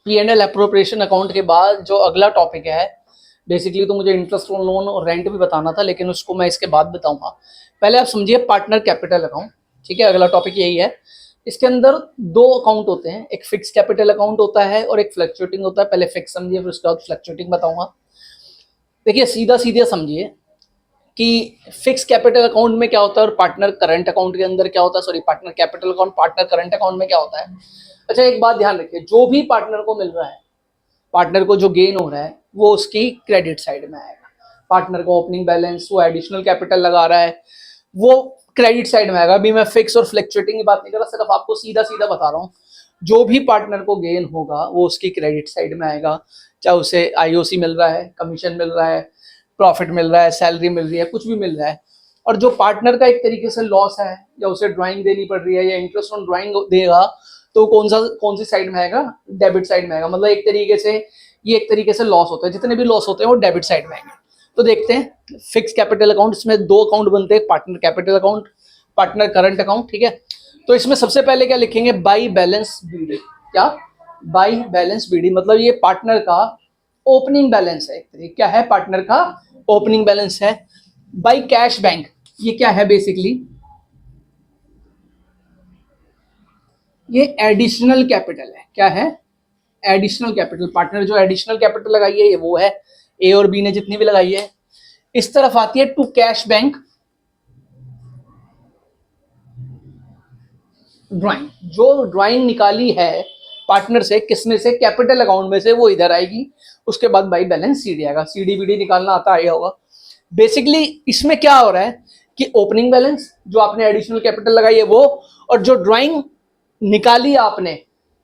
P&L appropriation account के बाद जो अगला टॉपिक है, बेसिकली तो मुझे इंटरेस्ट ऑन लोन और रेंट भी बताना था, लेकिन उसको मैं इसके बाद बताऊंगा। पहले आप समझिए पार्टनर कैपिटल अकाउंट, ठीक है। अगला टॉपिक यही है। इसके अंदर दो अकाउंट होते हैं, एक फिक्स कैपिटल अकाउंट होता है और एक फ्लक्चुएटिंग होता है। पहले फिक्स समझिए, फिर उसके बाद फ्लक्चुएटिंग बताऊंगा। देखिए सीधा सीधा समझिए कि फिक्स कैपिटल अकाउंट में क्या होता है और पार्टनर करंट अकाउंट के अंदर क्या होता है, sorry partner capital account partner current account में क्या होता है। अच्छा, एक बात ध्यान रखिए, जो भी पार्टनर को मिल रहा है, पार्टनर को जो गेन हो रहा है वो उसकी क्रेडिट साइड में आएगा। पार्टनर को ओपनिंग बैलेंस, वो एडिशनल कैपिटल लगा रहा है, वो क्रेडिट साइड में आएगा। अभी मैं फिक्स और फ्लक्चुएटिंग की बात नहीं कर रहा, सिर्फ आपको सीधा सीधा बता रहा हूँ। जो भी पार्टनर को गेन होगा वो उसकी क्रेडिट साइड में आएगा, चाहे उसे आईओसी मिल रहा है, कमीशन मिल रहा है, प्रॉफिट मिल रहा है, सैलरी मिल रही है, कुछ भी मिल रहा है। और जो पार्टनर का एक तरीके से लॉस है, या उसे ड्राइंग देनी पड़ रही है या इंटरेस्ट ऑन ड्राइंग देगा, तो कौन सी साइड में आएगा, डेबिट साइड में आएगा। मतलब एक तरीके से ये एक तरीके से लॉस होता है, जितने भी लॉस होते हैं वो डेबिट साइड में आएंगे। तो देखते हैं फिक्स कैपिटल अकाउंट, इसमें दो अकाउंट बनते हैं, partner capital account, partner current account, ठीक है। तो इसमें सबसे पहले क्या लिखेंगे, बाई बैलेंस बीडी। क्या, बाई बैलेंस बीडी, मतलब ये पार्टनर का ओपनिंग बैलेंस है। एक तरीके क्या है, पार्टनर का ओपनिंग बैलेंस है। बाई कैश बैंक, ये क्या है बेसिकली, ये एडिशनल कैपिटल है। क्या है, एडिशनल कैपिटल। पार्टनर जो एडिशनल कैपिटल लगाई है ये वो है, ए और बी ने जितनी भी लगाई है। इस तरफ आती है टू कैश बैंक ड्राइंग। जो ड्राइंग निकाली है पार्टनर से, किसमें से, कैपिटल अकाउंट में से, वो इधर आएगी। उसके बाद बाई बैलेंस सीडी आएगा। सीडी बीडी निकालना आता है होगा। बेसिकली इसमें क्या हो रहा है कि ओपनिंग बैलेंस जो आपने एडिशनल कैपिटल लगाई है वो, और जो ड्राइंग निकाली आपने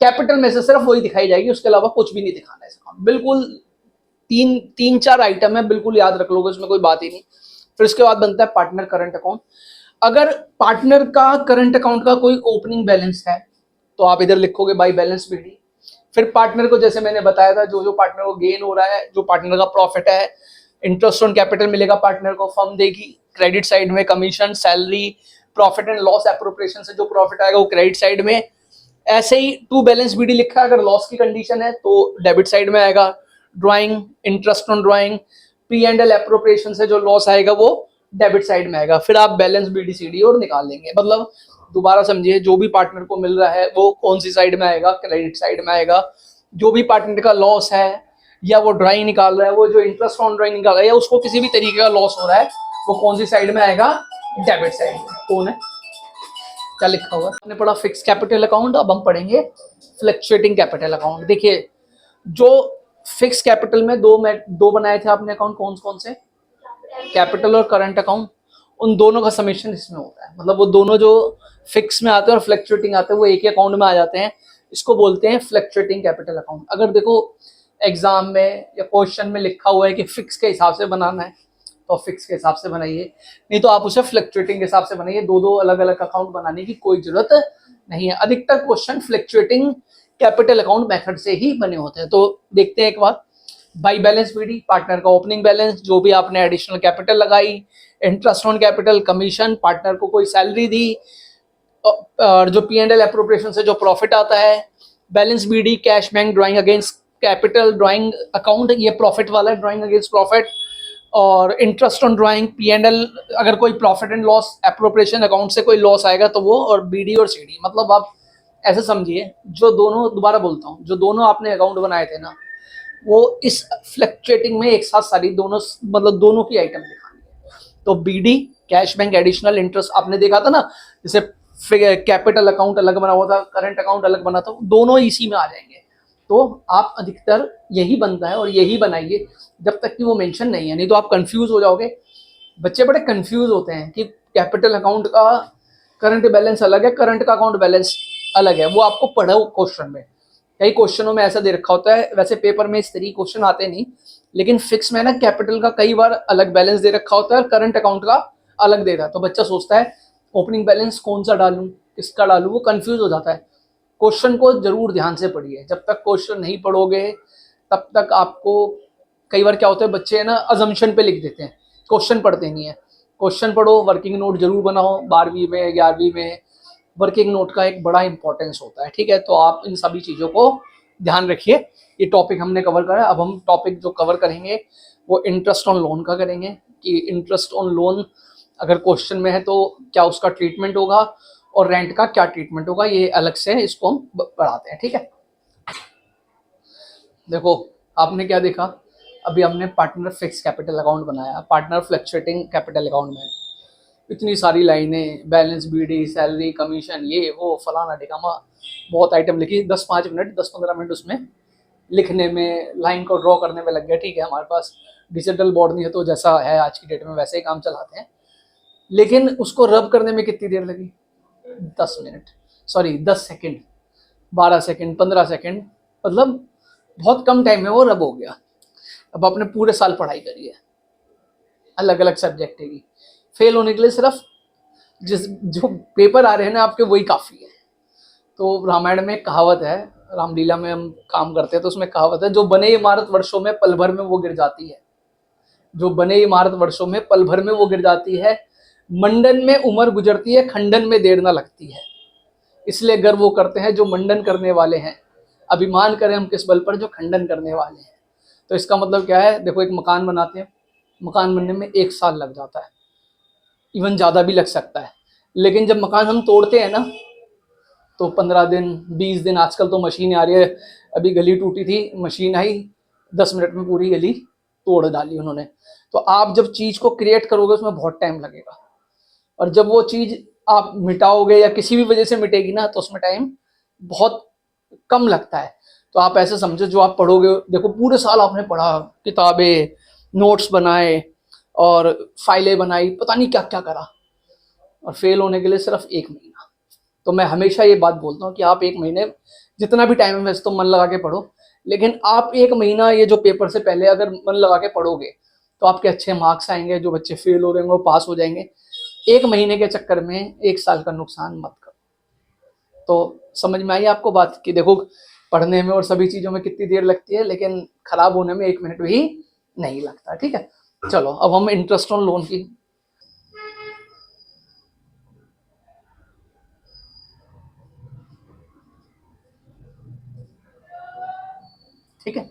कैपिटल में से, सिर्फ वही दिखाई जाएगी, उसके अलावा कुछ भी नहीं दिखाना है इसका। बिल्कुल तीन चार आइटम है, बिल्कुल याद रख लोगे, उसमें कोई बात ही नहीं। फिर उसके बाद बनता है पार्टनर करंट अकाउंट। अगर पार्टनर का करंट अकाउंट का कोई ओपनिंग बैलेंस है तो आप इधर लिखोगे बाई बैलेंस बीडी। फिर पार्टनर को, जैसे मैंने बताया था, जो जो पार्टनर को गेन हो रहा है, जो पार्टनर का प्रॉफिट है, इंटरेस्ट ऑन कैपिटल मिलेगा पार्टनर को, फर्म देगी क्रेडिट साइड में, commission, salary, profit and loss appropriation से जो प्रॉफिट आएगा वो क्रेडिट साइड में। ऐसे ही टू बैलेंस बीडी लिखा है, अगर लॉस की कंडीशन है तो डेबिट साइड में आएगा। Drawing, interest on drawing, P&L appropriation से जो लॉस आएगा वो डेबिट साइड में आएगा। फिर आप बैलेंस बीडी सीडी और निकाल लेंगे। मतलब दोबारा समझिए, जो भी पार्टनर को मिल रहा है वो कौन सी साइड में आएगा, क्रेडिट साइड में आएगा। जो भी पार्टनर का लॉस है, या वो ड्राइंग निकाल रहा है, वो जो इंटरेस्ट ऑन ड्राइंग निकाल रहा है, या उसको किसी भी तरीके का लॉस हो रहा है, वो कौन सी साइड में आएगा, डेबिट साइड में। कौन है, क्या लिखा हुआ, हमने पढ़ा फिक्स कैपिटल अकाउंट, अब हम पढ़ेंगे फ्लक्चुएटिंग कैपिटल अकाउंट। देखिए, जो फिक्स कैपिटल में दो बनाए थे आपने अकाउंट, कौन कौन से, कैपिटल और करंट अकाउंट, उन दोनों का समेशन इसमें होता है। मतलब वो दोनों जो फिक्स में आते हैं और फ्लक्चुएटिंग आते हैं वो एक ही अकाउंट में आ जाते हैं। इसको बोलते हैं फ्लक्चुएटिंग कैपिटल अकाउंट। अगर देखो एग्जाम में या क्वेश्चन में लिखा हुआ है कि फिक्स के हिसाब से बनाना है तो फिक्स के हिसाब से बनाइए, नहीं तो आप उसे फ्लक्चुएटिंग के हिसाब से बनाइए। दो दो अलग अलग अकाउंट बनाने की कोई जरूरत नहीं है। अधिकतर question fluctuating capital account method से ही बने होते हैं। तो देखते हैं एक बार, बाई बैलेंस बीडी, पार्टनर का ओपनिंग बैलेंस, जो भी आपने एडिशनल कैपिटल लगाई, interest on capital, commission, partner को कोई सैलरी दी, और जो P&L एप्रोप्रिएशन से जो प्रॉफिट आता है, balance BD, cash bank, drawing against capital, drawing account, ये प्रॉफिट वाला है, ड्राइंग अगेंस्ट प्रॉफिट, और इंटरेस्ट ऑन ड्राइंग, P&L, अगर कोई profit and loss appropriation account से कोई लॉस आएगा तो वो, और बीडी और सीडी। मतलब आप ऐसे समझिए, जो दोनों, दोबारा बोलता हूँ, जो दोनों आपने अकाउंट बनाए थे ना, वो इस फ्लक्चुएटिंग में एक साथ सारी दोनों, मतलब दोनों की आइटम दिखानी है। तो BD, cash bank, additional interest, आपने देखा था ना, जैसे कैपिटल अकाउंट अलग बना हुआ था, करंट अकाउंट अलग बना था, दोनों इसी में आ जाएंगे। तो आप अधिकतर यही बनता है और यही बनाइए जब तक कि वो मेंशन नहीं है, नहीं तो आप कंफ्यूज हो जाओगे। बच्चे बड़े कंफ्यूज होते हैं कि कैपिटल अकाउंट का करंट बैलेंस अलग है, करंट का अकाउंट बैलेंस अलग है। वो आपको पढ़ो क्वेश्चन में, कई क्वेश्चनों में ऐसा दे रखा होता है। वैसे पेपर में इस तरीके क्वेश्चन आते नहीं, लेकिन फिक्स में ना कैपिटल का कई बार अलग बैलेंस दे रखा होता है और करंट अकाउंट का अलग देगा। तो बच्चा सोचता है ओपनिंग बैलेंस कौन सा डालूं, किसका डालूं, वो कंफ्यूज हो जाता है। क्वेश्चन को जरूर ध्यान से पढ़िए। जब तक क्वेश्चन नहीं पढ़ोगे तब तक आपको, कई बार क्या होता है, बच्चे है ना अजम्पशन पे लिख देते हैं, क्वेश्चन पढ़ते नहीं है। क्वेश्चन पढ़ो, वर्किंग नोट जरूर बनाओ। 12वीं में, 11वीं में वर्किंग नोट का एक बड़ा इंपॉर्टेंस होता है, ठीक है। तो आप इन सभी चीज़ों को ध्यान रखिए, ये टॉपिक हमने कवर करा। अब हम टॉपिक जो कवर करेंगे वो इंटरेस्ट ऑन लोन का करेंगे, कि इंटरेस्ट ऑन लोन अगर क्वेश्चन में है तो क्या उसका ट्रीटमेंट होगा और रेंट का क्या ट्रीटमेंट होगा, ये अलग से इसको हम पढ़ाते हैं। ठीक है, देखो आपने क्या देखा, अभी हमने पार्टनर फिक्स कैपिटल अकाउंट बनाया, पार्टनर फ्लक्चुएटिंग कैपिटल अकाउंट में इतनी सारी लाइनें, बैलेंस, बीडी, सैलरी, कमीशन, ये वो फलाना ढिकामा, बहुत आइटम लिखी। 10-5 मिनट 10-15 मिनट उसमें लिखने में, लाइन को ड्रॉ करने में लग गया। ठीक है, हमारे पास डिजिटल बोर्ड नहीं है तो जैसा है आज की डेट में वैसे ही काम चलाते हैं, लेकिन उसको रब करने में कितनी देर लगी? 10 minute, sorry 10 second, 12 second, 15 second, मतलब बहुत कम टाइम में वो रब हो गया। अब आपने पूरे साल पढ़ाई करी है, अलग अलग सब्जेक्ट की, फेल होने के लिए सिर्फ जो पेपर आ रहे हैं ना आपके वही काफ़ी है। तो रामायण में कहावत है, रामलीला में हम काम करते हैं तो उसमें कहावत है, जो बने इमारत वर्षों में पल भर में वो गिर जाती है। जो बने इमारत वर्षों में पल भर में वो गिर जाती है, मंडन में उम्र गुजरती है, खंडन में देर ना लगती है। इसलिए गर्व वो करते हैं जो मंडन करने वाले हैं, अभिमान करें हम किस बल पर जो खंडन करने वाले हैं। तो इसका मतलब क्या है, देखो एक मकान बनाते हैं, मकान बनने में 1 साल लग जाता है, इवन ज़्यादा भी लग सकता है, लेकिन जब मकान हम तोड़ते हैं ना तो 15 दिन, 20 दिन, आजकल तो मशीन आ रही है, अभी गली टूटी थी, मशीन आई, 10 मिनट में पूरी गली तोड़ डाली उन्होंने। तो आप जब चीज़ को क्रिएट करोगे उसमें बहुत टाइम लगेगा, और जब वो चीज़ आप मिटाओगे या किसी भी वजह से मिटेगी ना तो उसमें टाइम बहुत कम लगता है। तो आप ऐसे समझो, जो आप पढ़ोगे, देखो पूरे साल आपने पढ़ा, किताबें, नोट्स बनाए और फाइलें बनाई, पता नहीं क्या क्या करा, और फेल होने के लिए सिर्फ 1 महीना। तो मैं हमेशा ये बात बोलता हूँ कि आप 1 महीने, जितना भी टाइम है वैसे तो मन लगा के पढ़ो, लेकिन आप 1 महीना ये जो पेपर से पहले अगर मन लगा के पढ़ोगे तो आपके अच्छे मार्क्स आएंगे, जो बच्चे फेल हो रहे होंगे वो पास हो जाएंगे। 1 महीने के चक्कर में 1 साल का नुकसान मत करो। तो समझ में आई आपको बात, कि देखो पढ़ने में और सभी चीज़ों में कितनी देर लगती है, लेकिन खराब होने में 1 मिनट भी नहीं लगता। ठीक है, चलो अब हम इंटरेस्ट ऑन लोन की, ठीक है,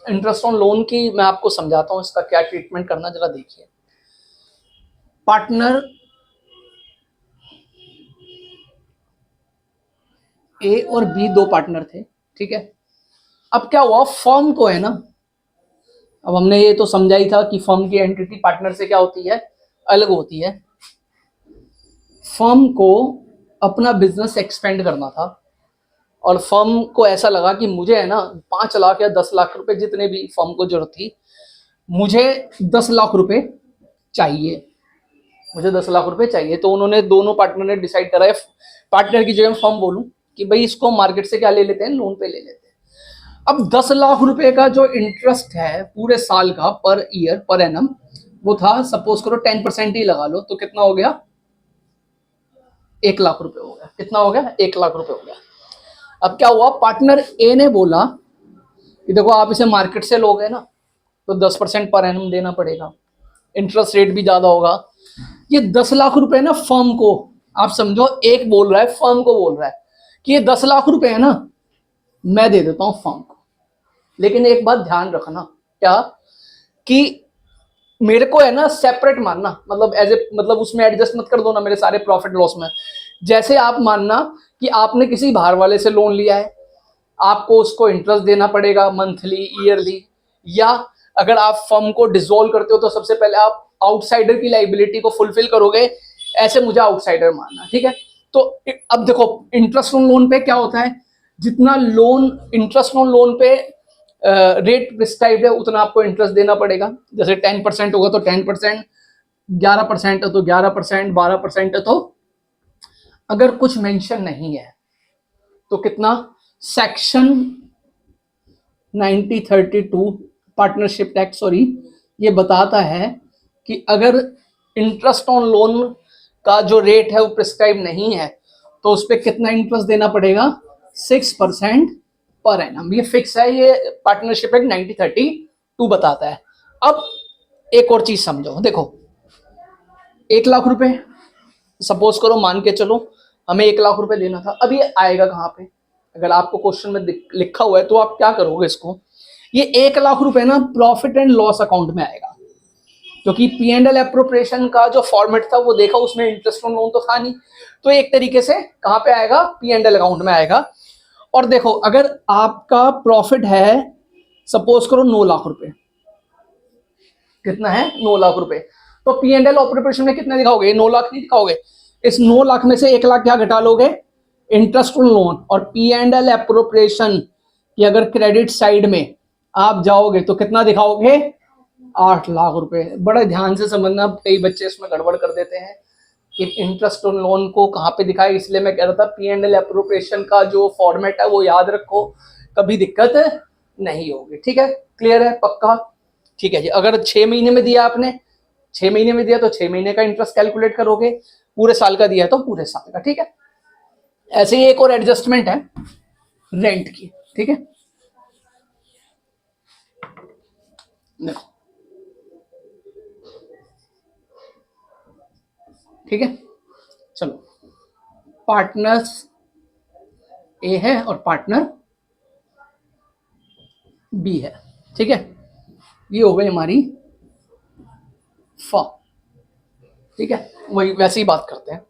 इंटरेस्ट ऑन लोन की मैं आपको समझाता हूँ, इसका क्या ट्रीटमेंट करना जरा देखिए। पार्टनर ए और बी 2 पार्टनर थे, ठीक है। अब क्या हुआ, फर्म को है ना, अब हमने ये तो समझा ही था कि फर्म की एंटिटी पार्टनर से क्या होती है, अलग होती है। फर्म को अपना बिजनेस एक्सपेंड करना था, और फर्म को ऐसा लगा कि मुझे है ना 5 लाख या 10 लाख रुपए, जितने भी फर्म को जरूरत थी, मुझे 10 लाख रुपए चाहिए, मुझे 10 लाख रुपए चाहिए। तो उन्होंने, दोनों पार्टनर ने डिसाइड करा है, पार्टनर की जगह फर्म बोलूं, कि भाई इसको मार्केट से क्या ले लेते हैं, लोन पे ले लेते हैं। अब 10 लाख रुपए का जो इंटरेस्ट है पूरे साल का, पर ईयर, पर एनम, वो था, सपोज करो 10% ही लगा लो, तो कितना हो गया, 1 लाख रुपए हो गया। कितना हो गया, 1 लाख रुपए हो गया। अब क्या हुआ, पार्टनर ए ने बोला कि देखो आप इसे मार्केट से लोगे ना तो 10% पर एनम देना पड़ेगा, इंटरेस्ट रेट भी ज्यादा होगा। ये 10 लाख रुपए ना फर्म को, आप समझो, एक बोल रहा है, फर्म को बोल रहा है कि ये 10 लाख रुपए है ना, मैं दे देता हूं फर्म को, लेकिन एक बात ध्यान रखना, क्या, कि मेरे को है ना सेपरेट मानना, मतलब एज ए, मतलब उसमें एडजस्ट मत कर दो ना मेरे सारे प्रॉफिट लॉस में। जैसे आप मानना कि आपने किसी बाहर वाले से लोन लिया है, आपको उसको इंटरेस्ट देना पड़ेगा मंथली, ईयरली, या अगर आप फर्म को डिसॉल्व करते हो तो सबसे पहले आप आउटसाइडर की लाइबिलिटी को फुलफिल करोगे, ऐसे मुझे आउटसाइडर मानना, ठीक है। तो अब देखो इंटरेस्ट ऑन लोन पे क्या होता है, जितना लोन, इंटरेस्ट ऑन लोन पे रेट प्रिस्क्राइब्ड है उतना आपको इंटरेस्ट देना पड़ेगा। जैसे 10% होगा तो 10%, 11% है तो 11%, 12% है तो, अगर कुछ मेंशन नहीं है तो कितना, सेक्शन 1932 पार्टनरशिप टैक्स, सॉरी, ये बताता है कि अगर इंटरेस्ट ऑन लोन का जो रेट है वो प्रिस्क्राइब नहीं है तो उस पर कितना इंटरेस्ट देना पड़ेगा, 6% पर एनम, ये फिक्स है, ये पार्टनरशिप एक्ट 1932 बताता है। अब एक और चीज समझो, देखो 1 लाख रुपए सपोज करो, मान के चलो हमें 1 लाख रुपए देना था, अब ये आएगा कहाँ पे, अगर आपको क्वेश्चन में लिखा हुआ है तो आप क्या करोगे इसको, ये 1 लाख रुपए ना प्रॉफिट एंड लॉस अकाउंट में आएगा, क्योंकि पी एंड एल एप्रोप्रिएशन का जो फॉर्मेट था वो देखा, उसमें इंटरेस्ट ऑन लोन तो था नहीं, तो एक तरीके से कहां पे आएगा, पी एंड एल अकाउंट में आएगा। और देखो अगर आपका प्रॉफिट है सपोज करो 9 लाख रुपए, कितना है 9 लाख रुपए, तो पी एंड एल ऑपरेशन में कितना दिखाओगे, 9 लाख नहीं दिखाओगे, इस 9 लाख में से 1 लाख क्या घटा लोगे, इंटरेस्ट ऑन लोन। और पी एंड एल एप्रोप्रिएशन की अगर क्रेडिट साइड में आप जाओगे तो कितना दिखाओगे, 8 लाख रुपए। बड़े ध्यान से समझना, कई बच्चे इसमें गड़बड़ कर देते हैं कि इंटरेस्ट ऑन लोन को कहाँ पे दिखाए, इसलिए मैं कह रहा था पी एंड एल एप्रोप्रिएशन का जो फॉर्मेट है वो याद रखो, कभी दिक्कत नहीं होगी। ठीक है, क्लियर है, पक्का, ठीक है जी। अगर 6 महीने में दिया आपने, 6 महीने में दिया तो 6 महीने का इंटरेस्ट कैलकुलेट करोगे, पूरे साल का दिया तो पूरे साल का। ठीक है, ऐसे ही एक और एडजस्टमेंट है रेंट की। ठीक है, ठीक है, चलो, पार्टनर्स ए है और पार्टनर बी है। ठीक है, ये हो गई हमारी फर्म। ठीक है, वही वैसे ही बात करते हैं।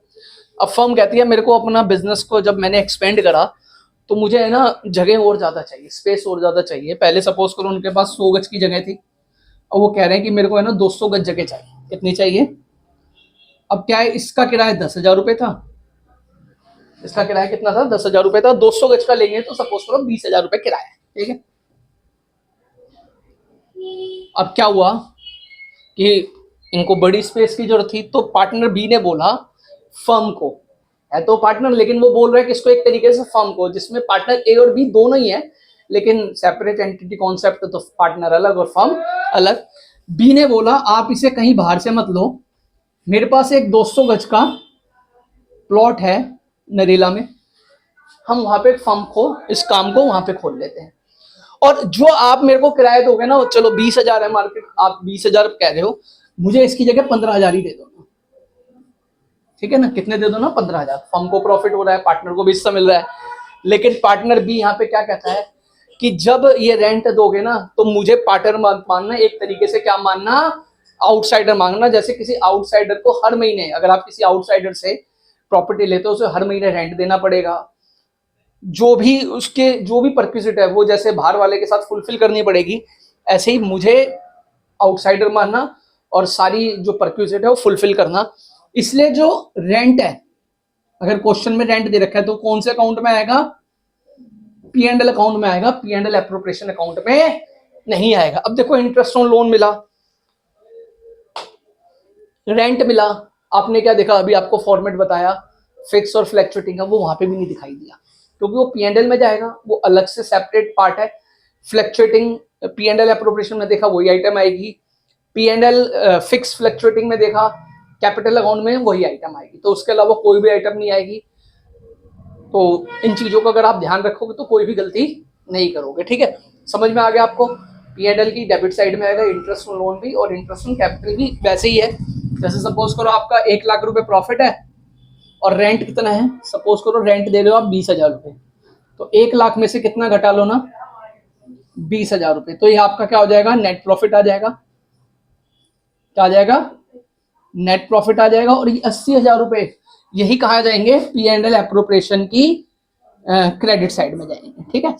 अब फर्म कहती है मेरे को अपना बिजनेस को जब मैंने एक्सपेंड करा तो मुझे है ना जगह और ज्यादा चाहिए, स्पेस और ज्यादा चाहिए। पहले सपोज करो उनके पास 100 गज की जगह थी, और वो कह रहे हैं कि मेरे को है ना 200 गज जगह चाहिए। कितनी चाहिए, अब क्या है, इसका किराया 10,000 रुपये था, इसका किराया कितना था, 10,000 रुपये था, 200 गज का लेंगे तो सपोज करो 20,000 रुपये किराया। ठीक है, अब क्या हुआ कि इनको बड़ी स्पेस की जरूरत थी, तो पार्टनर बी ने बोला फर्म को, है तो पार्टनर लेकिन वो बोल रहा है कि इसको एक तरीके से फर्म को, जिसमें पार्टनर ए और बी दोनों ही है लेकिन सेपरेट एंटिटी कॉन्सेप्ट, तो पार्टनर अलग और फर्म अलग। बी ने बोला आप इसे कहीं बाहर से मत लो, मेरे पास एक 200 गज का प्लॉट है नरेला में, हम वहां पे फर्म को, इस काम को वहां पे खोल लेते हैं, और जो आप मेरे को किराया दोगे ना, चलो 20,000 है मार्केट, आप 20,000 कह रहे हो, मुझे इसकी जगह 15,000 ही दे दो। ठीक है ना, कितने दे दो ना, 15,000। फर्म को प्रॉफिट हो रहा है, पार्टनर को भी हिस्सा मिल रहा है। लेकिन पार्टनर बी यहाँ पे क्या कहता है कि जब ये रेंट दोगे ना तो मुझे पार्टनर मानना, एक तरीके से क्या मानना, आउटसाइडर मांगना। जैसे किसी आउटसाइडर को हर महीने, अगर आप किसी आउटसाइडर से प्रॉपर्टी लेते हो उसे हर महीने रेंट देना पड़ेगा, जो भी उसके जो भी परक्विजिट है वो जैसे बाहर वाले के साथ फुलफिल करनी पड़ेगी, ऐसे ही मुझे आउटसाइडर मानना और सारी जो परक्विजिट है वो फुलफिल करना। इसलिए जो रेंट है, अगर क्वेश्चन में रेंट दे रखा है तो कौन से अकाउंट में आएगा, पी एंड एल अकाउंट में आएगा, P and L appropriation account में नहीं आएगा। अब देखो इंटरेस्ट ऑन लोन मिला, रेंट मिला, आपने क्या देखा, अभी आपको फॉर्मेट बताया, फिक्स और फ्लैक्चुएटिंग है, वो वहां पे भी नहीं दिखाई दिया क्योंकि वो पी एंड एल में जाएगा, वो अलग से सेपरेट पार्ट है। Fluctuating P and L appropriation में देखा वही आइटम आएगी, P and L fix fluctuating में देखा कैपिटल अकाउंट में वही आइटम आएगी, तो उसके अलावा कोई भी आइटम नहीं आएगी। तो इन चीजों का अगर आप ध्यान रखोगे तो कोई भी गलती नहीं करोगे। ठीक है, समझ में आ गया आपको, पी एंड एल की डेबिट साइड में आएगा इंटरेस्ट ऑन लोन भी और इंटरेस्ट ऑन कैपिटल भी वैसे ही है। जैसे सपोज करो आपका 1 लाख रुपए प्रॉफिट है और रेंट कितना है, सपोज करो रेंट दे रहे हो आप 20,000 रुपये, तो 1 लाख में से कितना घटा लो ना, 20,000 रुपये, तो ये आपका क्या हो जाएगा, नेट प्रॉफिट आ जाएगा। क्या आ जाएगा, नेट प्रॉफिट आ जाएगा। और ये 80,000 रुपये यही कहा जाएंगे पी एंड एल एप्रोप्रिएशन की क्रेडिट साइड में जाएंगे। ठीक है,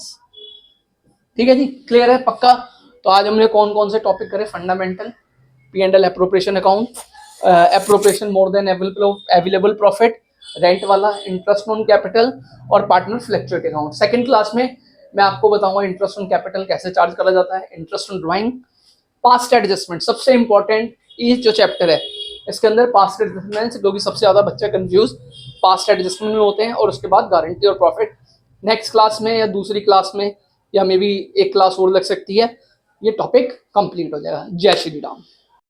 ठीक है जी, क्लियर है, पक्का। तो आज हमने कौन कौन से टॉपिक करे, fundamental, P and L appropriation account, appropriation more than available profit, rent वाला, इंटरेस्ट ऑन कैपिटल और partner fluctuate account. Second class में मैं आपको बताऊंगा इंटरेस्ट ऑन कैपिटल कैसे चार्ज करा जाता है, interest on drawing, past adjustment, सबसे इंपॉर्टेंट ये जो चैप्टर है इसके अंदर पास्ट एडजस्टमेंट, क्योंकि सबसे ज्यादा बच्चे कंफ्यूज पास्ट एडजस्टमेंट में होते हैं, और उसके बाद गारंटी और प्रॉफिट। नेक्स्ट क्लास में या दूसरी क्लास में या मे बी एक क्लास और लग सकती है, ये टॉपिक कंप्लीट हो जाएगा। जय श्री राम।